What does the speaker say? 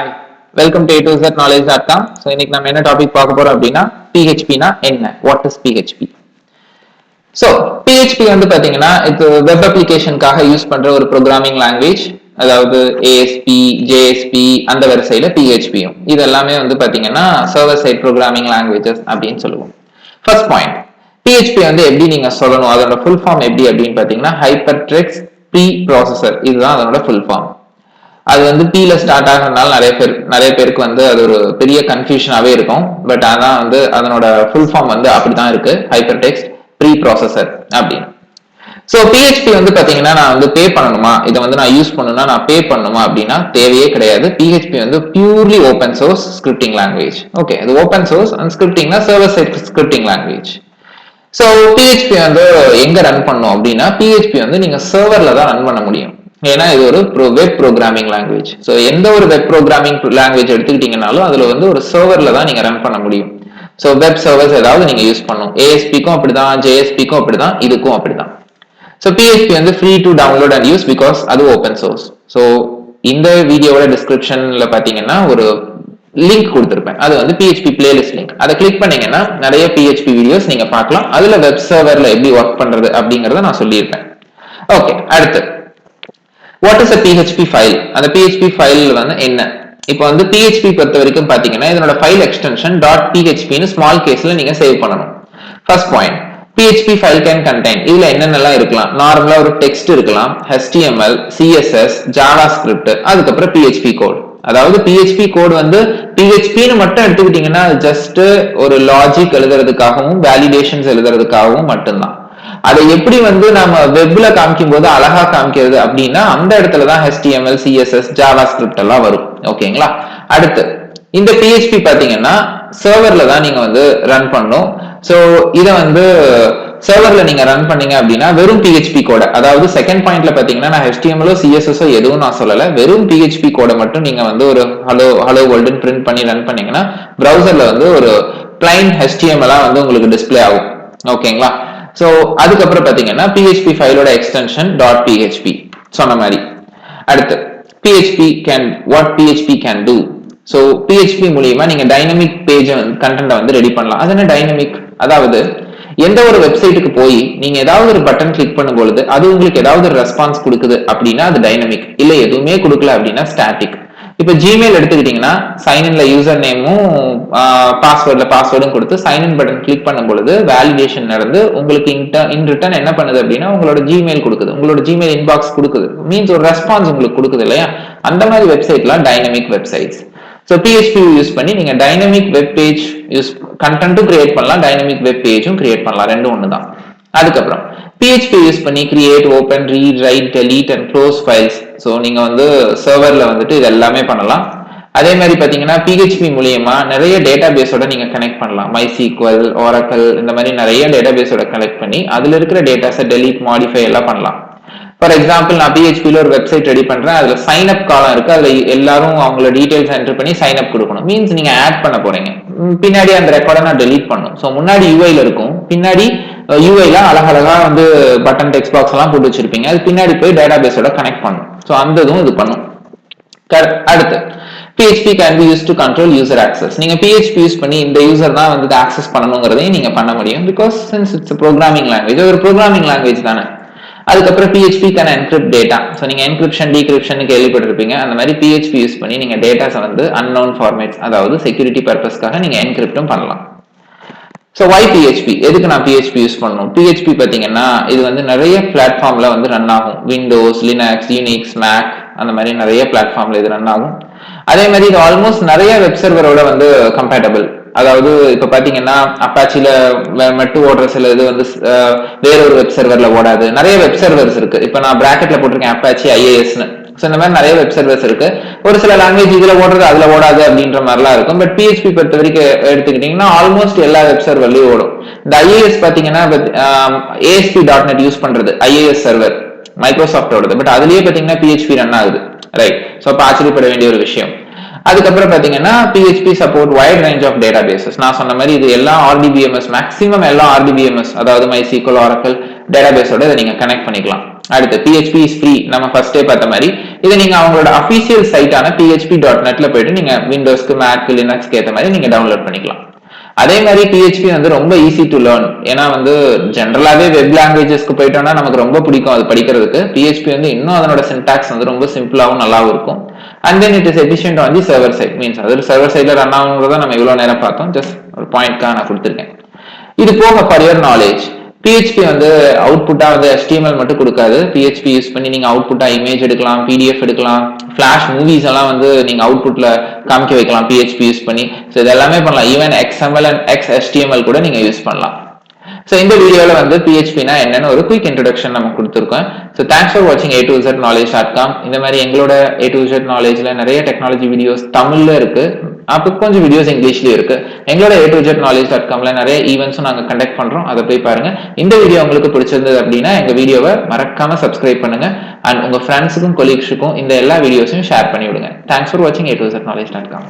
Hi, welcome to A2ZKnowledge.com. So இன்னைக்கு நம்ம என்ன டாபிக் பார்க்க போறோம் அப்படின்னா PHP னா என்ன? What is PHP? So PHP வந்து பாத்தீங்கன்னா இது வெப் அப்ளிகேஷனுக்காக யூஸ் பண்ற ஒரு ப்ரோக்ராமிங் லாங்குவேஜ். அதாவது ASP, JSP அந்த வரிசையில PHPயும் இது எல்லாமே வந்து பாத்தீங்கன்னா சர்வர் சைட் ப்ரோக்ராமிங் லாங்குவேஜஸ் அப்படின்னு சொல்லுவோம். ஃபர்ஸ்ட் பாயிண்ட், PHP வந்து எப்படி நீங்க சொல்லணும், அதோட ஃபுல் ஃபார்ம் எப்படி அப்படின்னு பாத்தீங்கன்னா ஹைப்பர்டெக்ஸ்ட் ப்ரீ ப்ராசஸர், இதுதான் அதோட ஃபுல் ஃபார்ம். அது வந்து பீல ஸ்டார்ட் ஆகிறதுனால நிறைய பேருக்கு வந்து அது ஒரு பெரிய கன்ஃபியூஷனாவே இருக்கும். பட் ஆனா வந்து அதனோட ஃபுல் ஃபார்ம் வந்து அப்படிதான் இருக்கு, ஹைப்பர்டெக்ஸ்ட் ப்ரீ ப்ராசஸர் அப்படின்னு. ஸோ PHP வந்து பாத்தீங்கன்னா நான் வந்து பே பண்ணணுமா, இதை வந்து நான் யூஸ் பண்ணணும்னா நான் பே பண்ணணுமா அப்படின்னா தேவையே கிடையாது. PHP வந்து purely open source scripting language. Okay, இது ஓப்பன் சோர்ஸ் அண்ட் ஸ்கிரிப்டிங்னா server side scripting language. So PHP வந்து எங்க ரன் பண்ணும் அப்படின்னா PHP வந்து நீங்க சர்வர்ல தான் ரன் பண்ண முடியும். ஏன்னா இது ஒரு வெப் ப்ரோக்ராமிங் லாங்குவேஜ். ஸோ எந்த ஒரு வெப் ப்ரோக்ராமிங் லாங்குவேஜ் எடுத்துக்கிட்டீங்கனாலும் அதுல வந்து ஒரு சர்வர்ல தான் நீங்க ரன் பண்ண முடியும். ஸோ வெப் சர்வர்ஸ் ஏதாவது நீங்க யூஸ் பண்ணணும். ASPக்கும் அப்படிதான், JSPக்கும் அப்படிதான், இதுக்கும் அப்படிதான். ஸோ PHP வந்து free to download and use because அது ஓப்பன் சோர்ஸ். ஸோ இந்த வீடியோவோட டிஸ்கிரிப்ஷன்ல பாத்தீங்கன்னா ஒரு லிங்க் கொடுத்துருப்பேன், அது வந்து PHP பிளேலிஸ்ட் லிங்க். அதை கிளிக் பண்ணீங்கன்னா நிறைய PHP வீடியோஸ் நீங்க பார்க்கலாம். அதுல வெப் சர்வர்ல எப்படி ஒர்க் பண்றது அப்படிங்கறத நான் சொல்லியிருப்பேன். ஓகே, அடுத்து what is a PHP file? அந்த PHP ஃபைல் வந்து என்ன? இப்போ வந்து PHP பொறுத்த வரைக்கும் பாத்தீங்கன்னா இதனோட ஃபைல் எக்ஸ்டென்ஷன் .php னு ஸ்மால் கேஸ்ல நீங்க சேவ் பண்ணணும். First point, PHP file can contain, இதுல என்னென்னலாம் இருக்கலாம்? நார்மலா ஒரு டெக்ஸ்ட் இருக்கலாம், HTML, CSS, JavaScript, அதுக்கப்புறம் PHP கோட். அதாவது PHP கோட் வந்து PHPன்னு மட்டும் எடுத்துக்கிட்டீங்கன்னா ஜஸ்ட் ஒரு லாஜிக் எழுதுறதுக்காகவும் வேலிடேஷன்ஸ் எழுதுறதுக்காகவும் மட்டும்தான். அதை எப்படி வந்து நம்ம வெப்ல காமிக்கும் போது அழகா காமிக்கிறது அப்படின்னா அந்த இடத்துலதான் HTML, CSS, JavaScript எல்லாம் வரும். ஓகேங்களா? அடுத்து இந்த PHP பாத்தீங்கன்னா சர்வர்ல தான் நீங்க வந்து ரன் பண்ணும். சோ இத வந்து சர்வர்ல நீங்க ரன் பண்ணீங்க அப்படின்னா வெறும் PHP கோட, அதாவது செகண்ட் பாயிண்ட்ல பாத்தீங்கன்னா நான் HTML, CSS எதுவும் நான் சொல்லல, வெறும் PHP கோட மட்டும் நீங்க வந்து ஒரு ஹலோ வேர்ல்டுன்னு பிரிண்ட் பண்ணி ரன் பண்ணீங்கன்னா பிரவுசர்ல வந்து ஒரு பிளைன் HTML வந்து உங்களுக்கு டிஸ்பிளே ஆகும். ஓகேங்களா? சோ அதுக்கப்புறம் பாத்தீங்கன்னா PHP ஃபைலோட எக்ஸ்டென்ஷன் .php சொன்ன மாதிரி. அடுத்து what PHP can do. So PHP மூலமா நீங்க டைனமிக் பேஜ் கண்டென்ட் வந்து ரெடி பண்ணலாம். அது என்ன டைனமிக்? அதாவது எந்த ஒரு வெப்சைட்டுக்கு போய் நீங்க ஏதாவது ஒரு பட்டன் கிளிக் பண்ணும் பொழுது அது உங்களுக்கு ஏதாவது ஒரு ரெஸ்பான்ஸ் கொடுக்குது அப்படின்னா அது டைனமிக். இல்ல எதுவுமே கொடுக்கல அப்படின்னா ஸ்டாட்டிக். இப்ப ஜிமெயில் எடுத்துக்கிட்டீங்கன்னா சைன்இன்ல யூசர் நேமும் பாஸ்வேர்டும் கொடுத்து சைன்இன் பட்டன் கிளிக் பண்ணும் பொழுது வேலிடேஷன் நடந்து உங்களுக்கு இன் ரிட்டர்ன் என்ன பண்ணுது அப்படின்னா உங்களோட ஜிமெயில் கொடுக்குது, உங்களோட ஜிமெயில் இன்பாக்ஸ் கொடுக்குது, மீன்ஸ் ஒரு ரெஸ்பான்ஸ் உங்களுக்கு கொடுக்குது இல்லையா? அந்த மாதிரி வெப்சைட்லாம் dynamic websites. So PHP use பண்ணி நீங்க டைனமிக் வெப் பேஜ் கண்டென்ட்டும் கிரியேட் பண்ணலாம், டைனமிக் வெப் பேஜும் கிரியேட் பண்ணலாம், ரெண்டும் ஒண்ணுதான். அதுக்கப்புறம் PHP யூஸ் பண்ணி create, open, read, write, delete and close files. So நீங்க வந்து சர்வர்ல வந்துட்டு இது எல்லாமே பண்ணலாம். அதே மாதிரி பாத்தீங்கன்னா PHP மூலியமா நிறைய டேட்டா பேஸோட நீங்க கனெக்ட் பண்ணலாம். MySQL, Oracle இந்த மாதிரி நிறைய டேட்டா பேஸோட கனெக்ட் பண்ணி அதுல இருக்கிற டேட்டாஸை டெலீட், மாடிஃபை எல்லாம் பண்ணலாம். ஃபார் எக்ஸாம்பிள் நான் PHPல ஒரு வெப்சைட் ரெடி பண்றேன், அதுல சைன் அப் காலம் இருக்கு, அதுல எல்லாரும் அவங்களோட டீடைல்ஸ் என்டர் பண்ணி சைன் அப் கொடுக்கணும். மீன்ஸ் நீங்க ஆட் பண்ண போறீங்க, பின்னாடி அந்த ரெக்கார்டை நான் டெலீட் பண்ணும். ஸோ முன்னாடி யூஐல இருக்கும், பின்னாடி யூஐல அழகழகா வந்து பட்டன் டெக்ஸ்ட் பாக்ஸ் எல்லாம் போட்டு வச்சிருப்பீங்க, அது பின்னாடி போய் டேட்டா பேஸோட கனெக்ட் பண்ணும். ஸோ அந்த இதுவும் இது பண்ணும். அடுத்து PHP can be used to control user access. நீங்க PHP யூஸ் பண்ணி இந்த யூசர் தான் வந்து ஆக்சஸ் பண்ணணுங்கிறதையும் நீங்க பண்ண முடியும். Because since it's programming language, ஒரு ப்ரோக்ராமிங் லாங்குவேஜ் தானே. அதுக்கப்புறம் PHP can encrypt data. So நீங்க என்கிரிப்ஷன், டீகிரிப்ஷன் கேள்விப்பட்டிருப்பீங்க. அந்த மாதிரி PHP யூஸ் பண்ணி நீங்க டேட்டாஸை வந்து அன்னோன் ஃபார்மேட்ஸ், அதாவது செக்யூரிட்டி பர்பஸ்க்காக நீங்க என்கிரிப்டும் பண்ணலாம். So why PHP? எதுக்கு நான் PHP யூஸ் பண்ணணும்? PHP பாத்தீங்கன்னா இது வந்து நிறைய பிளாட்ஃபார்ம்ல வந்து ரன் ஆகும். விண்டோஸ், லினக்ஸ், யூனிக்ஸ், மேக் அந்த மாதிரி நிறைய பிளாட்ஃபார்ம்ல இது ரன் ஆகும். அதே மாதிரி இது ஆல்மோஸ்ட் நிறைய வெப் சர்வரோட வந்து கம்பேட்டபிள். அதாவது இப்ப பாத்தீங்கன்னா அப்பாச்சில மட்டும் ஓடுற சில இது வந்து வேற ஒரு வெப் சர்வர்ல ஓடாது. நிறைய வெப் சர்வர்ஸ் இருக்கு. இப்ப நான் பிராக்கெட்ல போட்டிருக்கேன் அப்பாச்சி IISன்னு. ஸோ இந்த மாதிரி நிறைய வெப் சர்வர்ஸ் இருக்கு. ஒரு சில லாங்குவேஜ் இதுல ஓடுறது அதுல ஓடாது அப்படின்ற மாதிரிலாம் இருக்கும். பட் PHP பொறுத்த வரைக்கும் எடுத்துக்கிட்டீங்கன்னா ஆல்மோஸ்ட் எல்லா வெப் சர்வர்லயும் ஓடும். இந்த IIS பாத்தீங்கன்னா ASP.NET யூஸ் பண்றது IIS சர்வர் மைக்ரோசாஃப்டோடது. பட் அதுலயே பாத்தீங்கன்னா PHP ரன் ஆகுது, ரைட்? ஸோ அப்ப ஆச்சரியப்பட வேண்டிய ஒரு விஷயம். அதுக்கப்புறம் பாத்தீங்கன்னா PHP support wide range of databases. நான் சொன்ன மாதிரி இது எல்லா RDBMS, மேக்ஸிமம் எல்லா RDBMS, அதாவது MySQL, Oracle டேட்டா பேஸோட இதை நீங்க கனெக்ட் பண்ணிக்கலாம். அடுத்து PHP is free, நம்ம ஃபர்ஸ்டே பார்த்த மாதிரி இதை நீங்க அவங்களோட அபிஷியல் சைட்டான php.netல போயிட்டு நீங்க விண்டோஸ்க்கு மேக் லினக்ஸ்க்கு ஏற்ற மாதிரி நீங்க டவுன்லோட் பண்ணிக்கலாம். அதே மாதிரி PHP வந்து ரொம்ப ஈஸி டு லேர்ன். ஏன்னா வந்து ஜென்ரலாவே வெப் லாங்குவேஜஸ்க்கு போயிட்டோம்னா நமக்கு ரொம்ப பிடிக்கும் அது படிக்கிறதுக்கு. PHP வந்து இன்னும் அதனோட சின்டாக்ஸ் வந்து ரொம்ப சிம்பிளாவும் நல்லாவும் இருக்கும். And then it is efficient on the server side. Means அது சர்வர் சைட்ல ரன் ஆகுங்கிறத நம்ம இவ்வளவு நேரம் பார்த்தோம். ஜஸ்ட் ஒரு பாயிண்ட்காக நான் கொடுத்துருக்கேன். இது போக ஃபார் யுவர் நாலேஜ், PHP வந்து அவுட்புட்டா வந்து HTML மட்டும் கொடுக்காது. PHP யூஸ் பண்ணி நீங்க அவுட்புட்டா இமேஜ் எடுக்கலாம், PDF எடுக்கலாம், ஃபிளாஷ் மூவிஸ் எல்லாம் வந்து நீங்க அவுட்புட்ல காமிக்க வைக்கலாம் PHP யூஸ் பண்ணி. ஸோ இது எல்லாமே பண்ணலாம். ஈவன் XML அண்ட் XHTML கூட நீங்க யூஸ் பண்ணலாம். ஸோ இந்த வீடியோல வந்து PHPனா என்னன்னு ஒரு குயிக் இன்ட்ரோடக்ஷன் நம்ம கொடுத்துருக்கோம். ஸோ தேங்க்ஸ் ஃபார் வாட்சிங் A to Z knowledge.com. இந்த மாதிரி எங்களோட A to Z knowledgeல நிறைய டெக்னாலஜி வீடியோஸ் தமிழ்ல இருக்கு, அப்போ கொஞ்சம் வீடியோஸ் இங்கிலீஷ்லயும் இருக்கு. எங்களோட A to Z knowledge.comல நிறைய ஈவெண்ட்ஸும் நாங்க கண்டக்ட் பண்றோம், அதை போய் பாருங்க. இந்த வீடியோ உங்களுக்கு பிடிச்சிருந்தது அப்படின்னா எங்க வீடியோவை மறக்காம சப்ஸ்கிரைப் பண்ணுங்க அண்ட் உங்க ஃப்ரெண்ட்ஸுக்கும் கொலீக்ஸுக்கும் இந்த எல்லா வீடியோஸையும் ஷேர் பண்ணி விடுங்க. தேங்க்ஸ் ஃபார் வாட்சிங் A to Z knowledge.com.